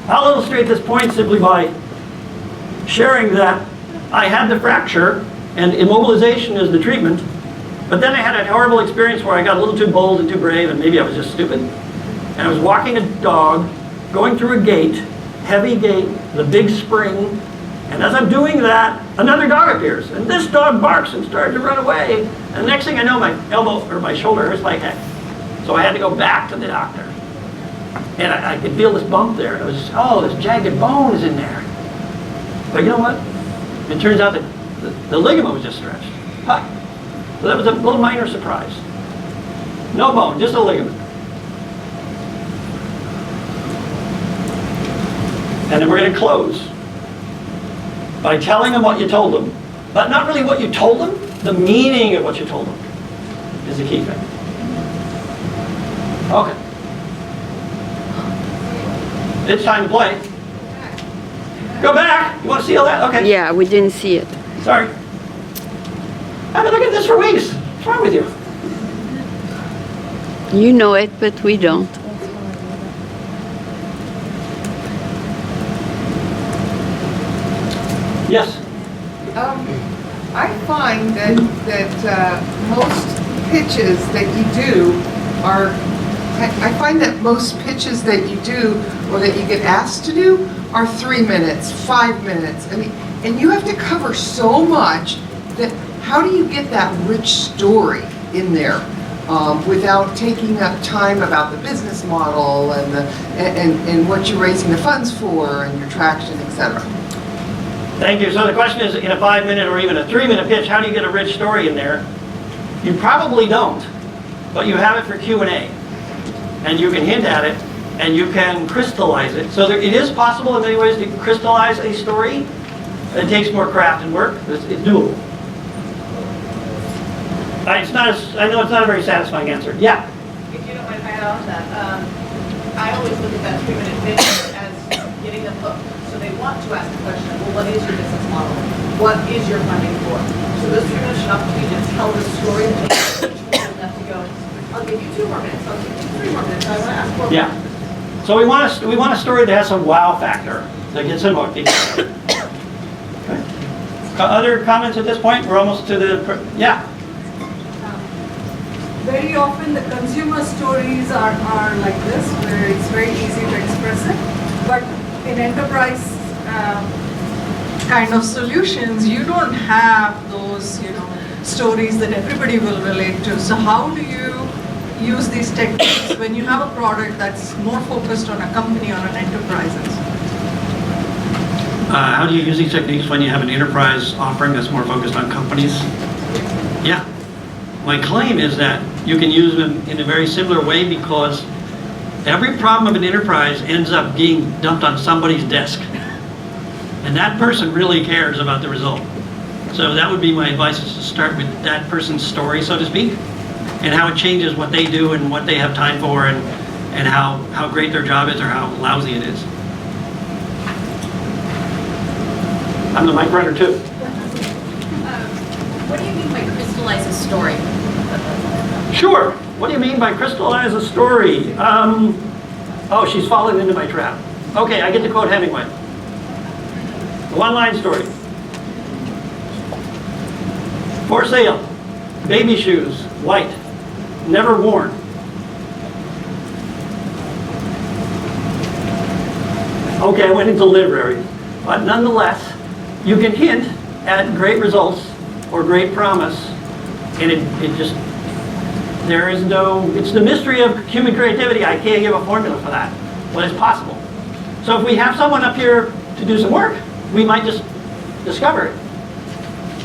I'll illustrate this point simply by sharing that I had the fracture and immobilization is the treatment, but then I had a horrible experience where I got a little too bold and too brave and maybe I was just stupid. And I was walking a dog, going through a gate, heavy gate, the big spring, and as I'm doing that, another dog appears. And this dog barks and started to run away. And the next thing I know, my elbow or my shoulder hurts like heck. So I had to go back to the doctor. And I could feel this bump there. It was, oh, this jagged bone is in there. But you know what? It turns out that the ligament was just stretched. Huh. So that was a little minor surprise. No bone, just a ligament. And then we're going to close by telling them what you told them, but not really what you told them, the meaning of what you told them is the key thing. Okay. It's time to play. Go back. You want to see all that? Okay. Yeah, we didn't see it. Sorry. I've been looking at this for weeks. What's wrong with you? You know it, but we don't. Yes. I find that most pitches that you do are, I find that most pitches that you do or that you get asked to do are 3 minutes, 5 minutes. I mean, and you have to cover so much that how do you get that rich story in there without taking up time about the business model and what you're raising the funds for and your traction, etc. Thank you. So the question is, in a 5-minute or even a 3-minute pitch, how do you get a rich story in there? You probably don't, but you have it for Q&A. And you can hint at it, and you can crystallize it. So it is possible in many ways to crystallize a story. It takes more craft and work, but it's doable. I know it's not a very satisfying answer. Yeah? If you don't mind if I add on to that, I always look at that 3-minute pitch as getting them hooked. So they want to ask the question, well, what is your business model? What is your funding for? So those 3 minutes should opportunity to tell the story and make each one enough to go, I'll give you 2 more minutes, I'll give you 3 more minutes, I want to ask 4 more Yeah. minutes. So we want a story that has some wow factor that gets them hooked. Okay. Other comments at this point? We're almost to the, yeah. Very often the consumer stories are like this, where it's very easy to express it. But in enterprise kind of solutions, you don't have those, stories that everybody will relate to. So how do you use these techniques when you have a product that's more focused on a company or an enterprises? How do you use these techniques when you have an enterprise offering that's more focused on companies? Yeah. My claim is that you can use them in a very similar way because every problem of an enterprise ends up being dumped on somebody's desk. And that person really cares about the result. So that would be my advice, is to start with that person's story, so to speak, and how it changes what they do and what they have time for and how great their job is or how lousy it is. I'm the mic runner too. What do you mean by crystallize a story? Sure. What do you mean by crystallize a story? Oh, she's fallen into my trap. Okay, I get to quote Hemingway. A one-line story. For sale. Baby shoes, white, never worn. Okay, I went into literary, but nonetheless, you can hint at great results or great promise, and it just, there is no, it's the mystery of human creativity. I can't give a formula for that, but it's possible. So if we have someone up here to do some work, we might just discover it.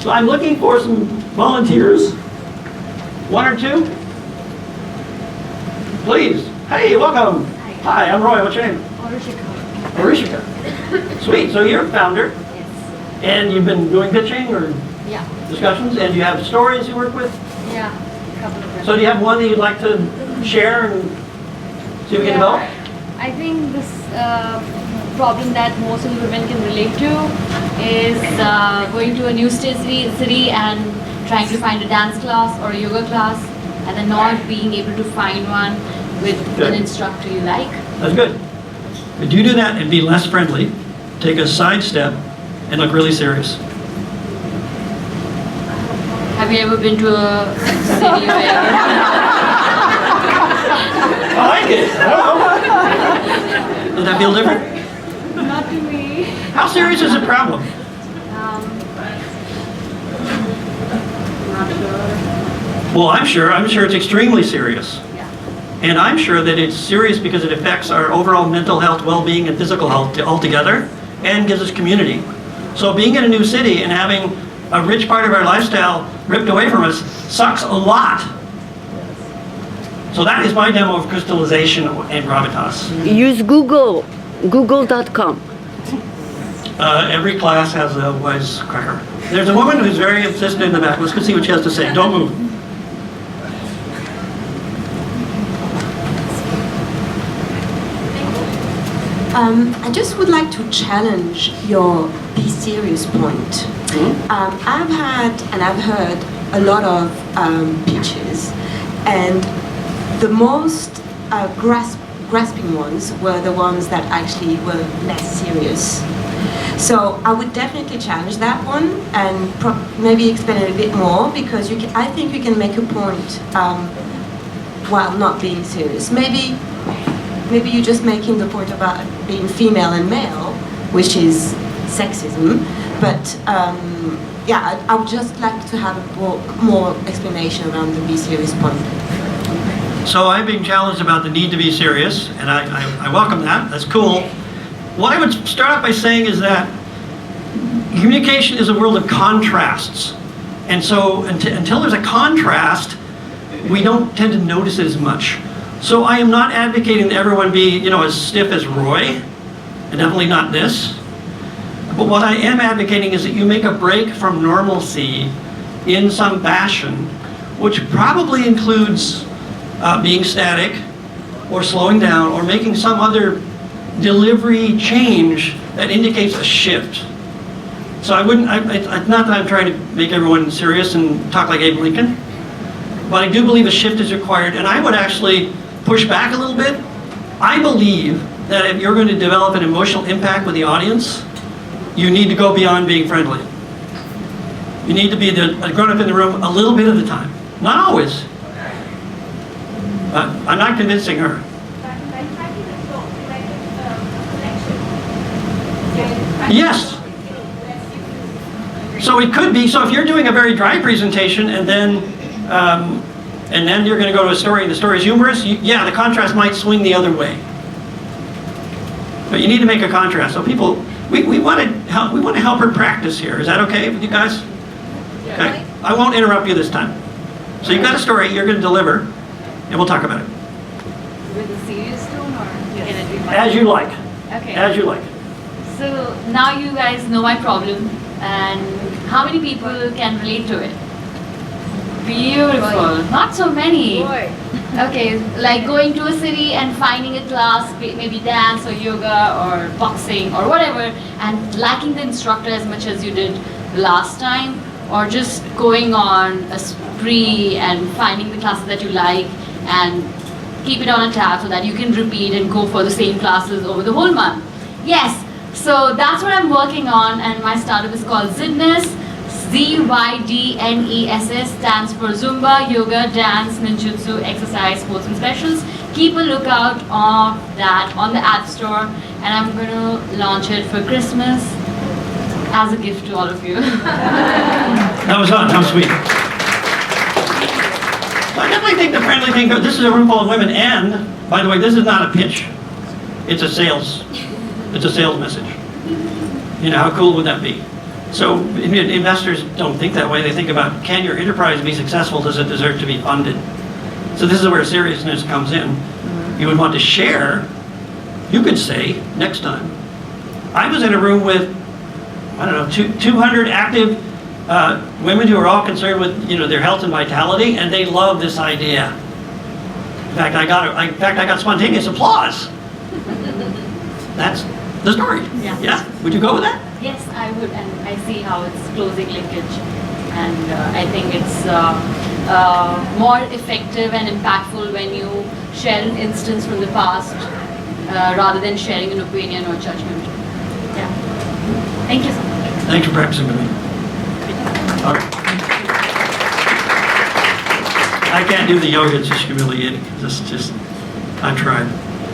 So I'm looking for some volunteers. 1 or 2? Please. Hey, welcome. Hi, I'm Roy. What's your name? Arishika. Sweet. So you're a founder. Yes. And you've been doing pitching or Yeah. discussions, and you have stories you work with? Yeah. A couple of them. So do you have one that you'd like to share and see if we can develop? I think this problem that most of the women can relate to is going to a new city and trying to find a dance class or a yoga class and then not being able to find one with Good. an instructor you like. That's good. Could you do that and be less friendly, take a side step, and look really serious? Have you ever been to a city where I like it. Does that feel different? Not to me. How serious is the problem? Not sure. Well, I'm sure it's extremely serious. Yeah. And I'm sure that it's serious because it affects our overall mental health, well-being, and physical health altogether, and gives us community. So being in a new city and having a rich part of our lifestyle ripped away from us sucks a lot. So that is my demo of crystallization and gravitas. Use Google, google.com. Every class has a wisecracker. There's a woman who's very insistent in the back. Let's go see what she has to say. Don't move. I just would like to challenge your be serious point. I've had and I've heard a lot of pitches, and the most grasping ones were the ones that actually were less serious. So I would definitely challenge that one and maybe explain it a bit more, because I think you can make a point while not being serious. Maybe you're just making the point about being female and male, which is sexism. But yeah, I would just like to have a more explanation around the be serious point. So I'm being challenged about the need to be serious, and I welcome that. That's cool. What I would start off by saying is that communication is a world of contrasts. And so until there's a contrast, we don't tend to notice it as much. So I am not advocating that everyone be, as stiff as Roy, and definitely not this. But what I am advocating is that you make a break from normalcy in some fashion, which probably includes being static, or slowing down, or making some other delivery change that indicates a shift. So I wouldn't, not that I'm trying to make everyone serious and talk like Abe Lincoln, but I do believe a shift is required, and I would actually push back a little bit. I believe that if you're going to develop an emotional impact with the audience, you need to go beyond being friendly. You need to be a grown-up in the room a little bit of the time. Not always. I'm not convincing her. Yes. So it could be, so if you're doing a very dry presentation and then you're going to go to a story and the story is humorous, yeah, the contrast might swing the other way. But you need to make a contrast. So people, we want to help her practice here. Is that okay with you guys? Okay. I won't interrupt you this time. So you've got a story you're going to deliver, and we'll talk about it. With a serious tone, or can it be As you like. Okay. As you like. So now you guys know my problem, and how many people can relate to it? Beautiful. Not so many. Okay, like going to a city and finding a class, maybe dance or yoga or boxing or whatever, and liking the instructor as much as you did last time, or just going on a spree and finding the classes that you like and keep it on a tab so that you can repeat and go for the same classes over the whole month. Yes, so that's what I'm working on, and my startup is called Zydness. ZYDNESS stands for Zumba, Yoga, Dance, Ninjutsu, Exercise, Sports and Specials. Keep a lookout on that on the App Store, and I'm going to launch it for Christmas as a gift to all of you. That was fun. That was sweet. I definitely think the friendly thing, this is a room full of women, and, by the way, this is not a pitch. It's a sales message. How cool would that be? So investors don't think that way. They think about, can your enterprise be successful? Does it deserve to be funded? So this is where seriousness comes in. You would want to share. You could say, next time. I was in a room with, 200 active women who are all concerned with, their health and vitality, and they love this idea. In fact, I got spontaneous applause. That's the story. Yeah? Would you go with that? Yes, I would, and I see how it's closing linkage, and I think it's more effective and impactful when you share an instance from the past rather than sharing an opinion or judgment. Yeah. Thank you so much. Thanks for practicing with me. Okay. I can't do the yoga, it's just humiliating. I tried.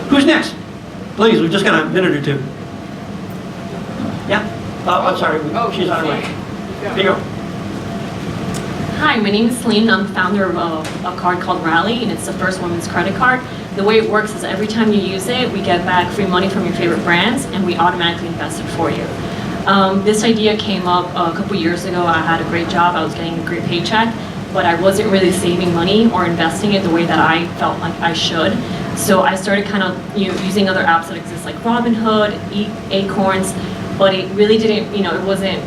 Who's next? Please, we've just got a minute or two. Yeah? I'm sorry, she's on her way. There you go. Hi, my name is Celine. I'm the founder of a card called Rally, and it's the first women's credit card. The way it works is every time you use it, we get back free money from your favorite brands, and we automatically invest it for you. This idea came up a couple years ago. I had a great job. I was getting a great paycheck, but I wasn't really saving money or investing it the way that I felt like I should. So I started kind of using other apps that exist like Robinhood, Acorns, but it really didn't, it wasn't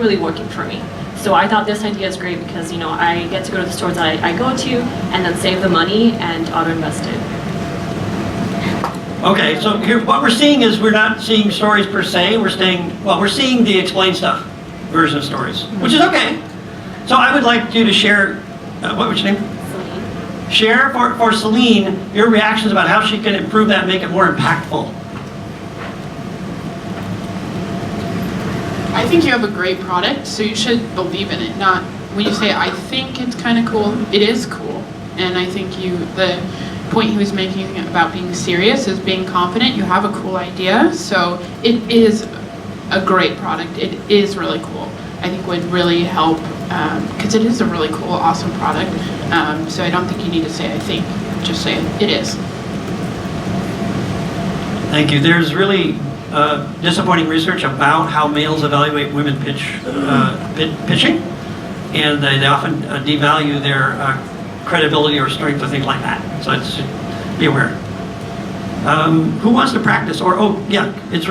really working for me. So I thought this idea is great because, I get to go to the stores that I go to and then save the money and auto-invest it. Okay, so here, what we're seeing is we're not seeing stories per se, we're seeing the explain stuff version of stories, which is okay. So I would like you to share, what was your name? Celine. Share for Celine your reactions about how she can improve that and make it more impactful. I think you have a great product, so you should believe in it. Not when you say, I think it's kind of cool, it is cool. And I think the point he was making about being serious is being confident. You have a cool idea, so it is a great product. It is really cool. I think would really help, because it is a really cool, awesome product. So I don't think you need to say, I think, just say it is. Thank you. There's really disappointing research about how males evaluate women pitching, and they often devalue their credibility or strength or things like that. So it's, be aware. Who wants to practice? Or it's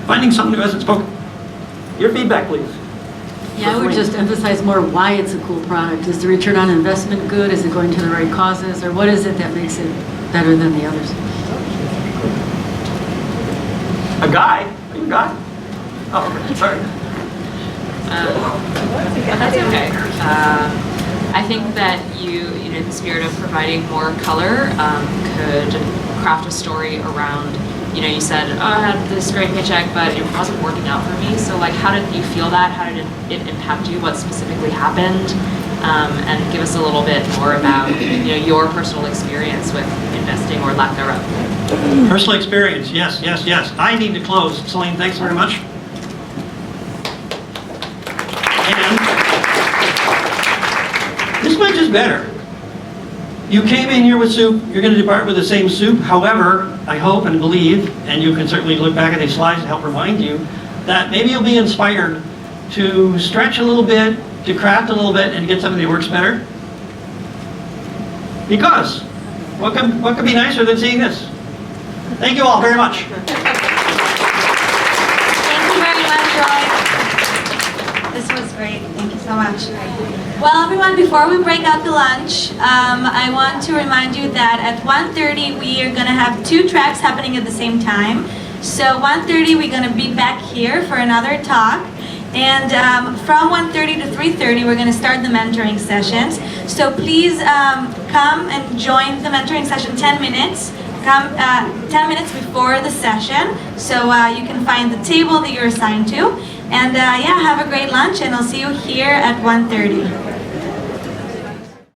finding someone who hasn't spoken. Your feedback, please. Yeah, I would just emphasize more why it's a cool product. Is the return on investment good? Is it going to the right causes? Or what is it that makes it better than the others? A guy? Are you a guy? Oh, okay. Sorry. That's okay. I think that you, in the spirit of providing more color, could craft a story around, you said, oh, I had this great paycheck, but it wasn't working out for me. So, how did you feel that? How did it impact you? What specifically happened? And give us a little bit more about, your personal experience with investing or lack thereof. Personal experience, yes. I need to close. Celine, thanks very much. And this much is better. You came in here with soup, you're going to depart with the same soup. However, I hope and believe, and you can certainly look back at these slides to help remind you, that maybe you'll be inspired to stretch a little bit, to craft a little bit, and get something that works better. Because what could be nicer than seeing this? Thank you all very much. Thank you very much, Roy. This was great. Thank you so much. Well, everyone, before we break out the lunch, I want to remind you that at 1:30 we are going to have 2 tracks happening at the same time. So 1:30 we're going to be back here for another talk. And from 1:30 to 3:30 we're going to start the mentoring sessions. So please come and join the mentoring session 10 minutes. Come 10 minutes before the session so you can find the table that you're assigned to. And have a great lunch, and I'll see you here at 1:30.